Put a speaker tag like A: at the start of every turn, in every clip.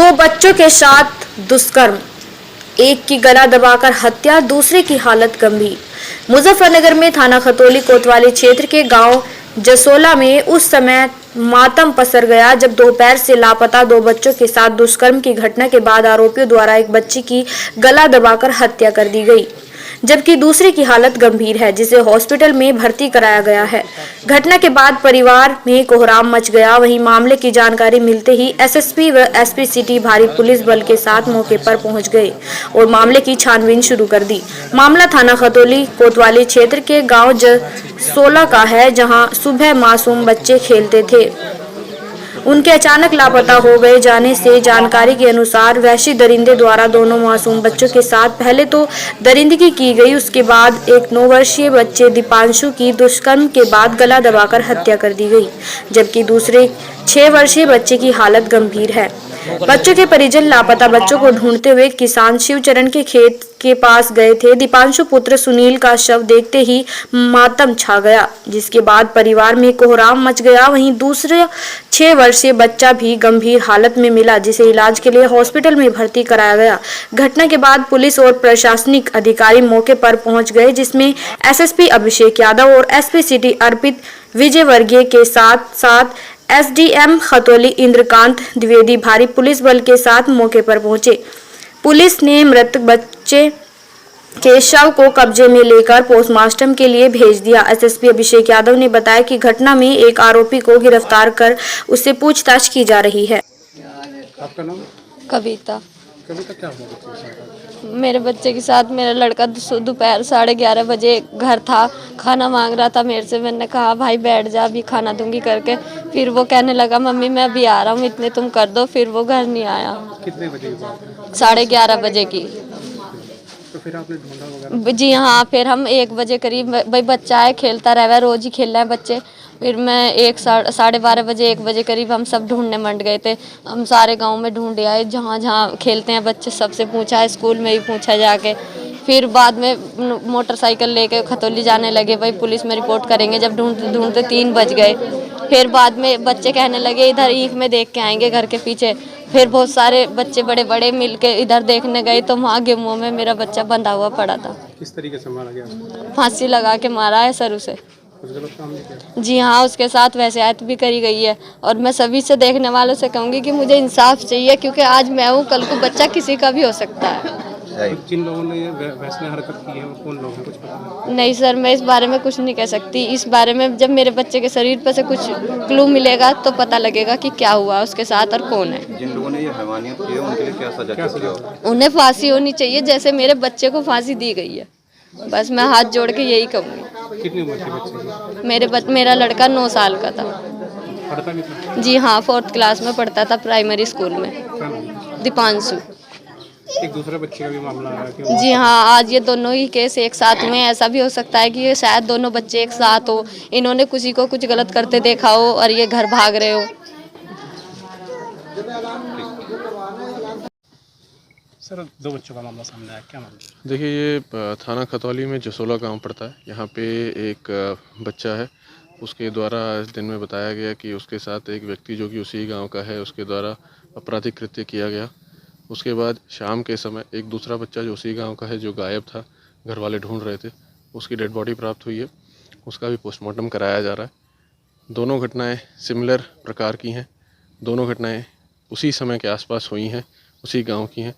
A: दो बच्चों के साथ दुष्कर्म, एक की गला दबाकर हत्या, दूसरे की हालत गंभीर। मुजफ्फरनगर में थाना खतौली कोतवाली क्षेत्र के गांव जसोला में उस समय मातम पसर गया जब दोपहर से लापता दो बच्चों के साथ दुष्कर्म की घटना के बाद आरोपियों द्वारा एक बच्ची की गला दबाकर हत्या कर दी गई, जबकि दूसरे की हालत गंभीर है, जिसे हॉस्पिटल में भर्ती कराया गया है। घटना के बाद परिवार में कोहराम मच गया। वहीं मामले की जानकारी मिलते ही एसएसपी व एसपी सिटी भारी पुलिस बल के साथ मौके पर पहुंच गए और मामले की छानबीन शुरू कर दी। मामला थाना खतौली कोतवाली क्षेत्र के गांव जसोला का है, जहां सुबह मासूम बच्चे खेलते थे। उनके अचानक लापता हो गए जाने से जानकारी के अनुसार वहशी दरिंदे द्वारा दोनों मासूम बच्चों के साथ पहले तो दरिंदगी की गई, उसके बाद एक 9 वर्षीय बच्चे दीपांशु की दुष्कर्म के बाद गला दबाकर हत्या कर दी गई, जबकि दूसरे 6 वर्षीय बच्चे की हालत गंभीर है। बच्चों के परिजन लापता बच्चों को ढूंढते हुए किसान शिवचरण के खेत के पास गए थे। दीपांशु पुत्र सुनील का शव देखते ही मातम छा गया, जिसके बाद परिवार में कोहराम मच गया। वहीं दूसरा 6 वर्षीय बच्चा भी गंभीर हालत में मिला, जिसे इलाज के लिए हॉस्पिटल में भर्ती कराया गया। घटना के बाद पुलिस और प्रशासनिक अधिकारी मौके पर पहुंच गए, जिसमें एसएसपी अभिषेक यादव और एसपी सिटी अर्पित विजयवर्गीय के साथ साथ एसडीएम खतौली इंद्रकांत द्विवेदी भारी पुलिस बल के साथ मौके पर पहुंचे। पुलिस ने मृतक बच्चे के शव को कब्जे में लेकर पोस्टमार्टम के लिए भेज दिया। एसएसपी अभिषेक यादव ने बताया कि घटना में एक आरोपी को गिरफ्तार कर उससे पूछताछ की जा रही है।
B: आपका नाम?
C: कविता।
B: कविता, क्या हुआ बच्चे के साथ?
C: मेरे बच्चे के साथ मेरा लड़का दोपहर 11:30 बजे घर था, खाना मांग रहा था मेरे से। मैंने कहा भाई बैठ जा, अभी खाना दूंगी करके। फिर वो कहने लगा मम्मी मैं अभी आ रहा हूँ, इतने तुम कर दो। फिर वो घर नहीं आया।
B: कितने बजे की बात है?
C: 11:30 बजे की।
B: तो फिर आपने ढूंढा वगैरह?
C: जी हाँ, फिर हम 1 बजे करीब, भाई बच्चा है खेलता रहा है, रोज ही खेल रहे हैं बच्चे। फिर मैं 12:30 बजे 1 बजे करीब हम सब ढूंढने मंड गए थे। हम सारे गांव में ढूंढे आए, जहाँ जहाँ खेलते हैं बच्चे सबसे पूछा है, स्कूल में भी पूछा जाके। फिर बाद में मोटरसाइकिल लेके खतौली जाने लगे, भाई पुलिस में रिपोर्ट करेंगे। जब ढूंढते ढूंढते 3 बज गए। फिर बाद में बच्चे कहने लगे इधर ईख में देख के आएंगे घर के पीछे। फिर बहुत सारे बच्चे बड़े बड़े मिलके इधर देखने गए तो वहाँ गेहूं में मेरा बच्चा बंधा हुआ पड़ा था।
B: किस तरीके से मारा गया?
C: फांसी लगा के मारा है सर उसे।
B: कुछ गलत काम नहीं किया?
C: जी हाँ, उसके साथ वैसे भी करी गई है। और मैं सभी से देखने वालों से कहूँगी कि मुझे इंसाफ चाहिए, क्योंकि आज मैं हूँ, कल को बच्चा किसी का भी हो सकता है।
B: तो जिन लोगों ने वैसे हरकत की है वो कौन लोग हैं, कुछ पता
C: नहीं सर, मैं इस बारे में कुछ नहीं कह सकती। इस बारे में जब मेरे बच्चे के शरीर पर से कुछ क्लू मिलेगा तो पता लगेगा कि क्या हुआ उसके साथ और कौन है।
D: जिन लोगों ने ये हैवानियत की है उनके लिए क्या सजा चाहिए?
C: उन्हें फांसी होनी चाहिए, जैसे मेरे बच्चे को फांसी दी गई है। बस मैं हाथ जोड़ के यही कहूँगी।
B: नहीं? कितनी उम्र के बच्चे की?
C: मेरा लड़का 9 साल का था।
B: पढ़ता भी था?
C: जी हाँ, 4th क्लास में पढ़ता था, प्राइमरी स्कूल में।
B: क्या नाम?
C: दीपांशु।
B: एक दूसरे बच्चे का भी मामला आ रहा है?
C: जी हाँ, आज ये दोनों ही केस एक साथ हुए। ऐसा भी हो सकता है कि ये शायद दोनों बच्चे एक साथ हो, इन्होंने किसी को कुछ गलत करते देखा हो और ये घर भाग रहे हो।
B: सर, 2 बच्चों का मामला सामने आया, क्या मामला?
E: देखिए, ये थाना खतौली में जसोला गांव पड़ता है। यहाँ पे एक बच्चा है, उसके द्वारा इस दिन में बताया गया कि उसके साथ एक व्यक्ति जो कि उसी गांव का है, उसके द्वारा आपराधिक कृत्य किया गया। उसके बाद शाम के समय एक दूसरा बच्चा जो उसी गांव का है, जो गायब था, घर वाले ढूंढ रहे थे, उसकी डेड बॉडी प्राप्त हुई है। उसका भी पोस्टमार्टम कराया जा रहा है। दोनों घटनाएँ सिमिलर प्रकार की हैं। दोनों घटनाएँ उसी समय के आसपास हुई हैं, उसी गाँव की हैं।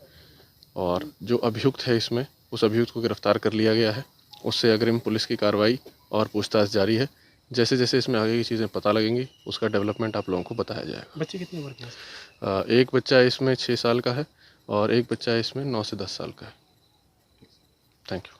E: और जो अभियुक्त है इसमें, उस अभियुक्त को गिरफ्तार कर लिया गया है। उससे अग्रिम पुलिस की कार्रवाई और पूछताछ जारी है। जैसे जैसे इसमें आगे की चीज़ें पता लगेंगी, उसका डेवलपमेंट आप लोगों को बताया जाएगा।
B: बच्चे कितनी उम्र के हैं?
E: एक बच्चा इसमें 6 साल का है और एक बच्चा इसमें 9 से 10 साल का है। Thank you.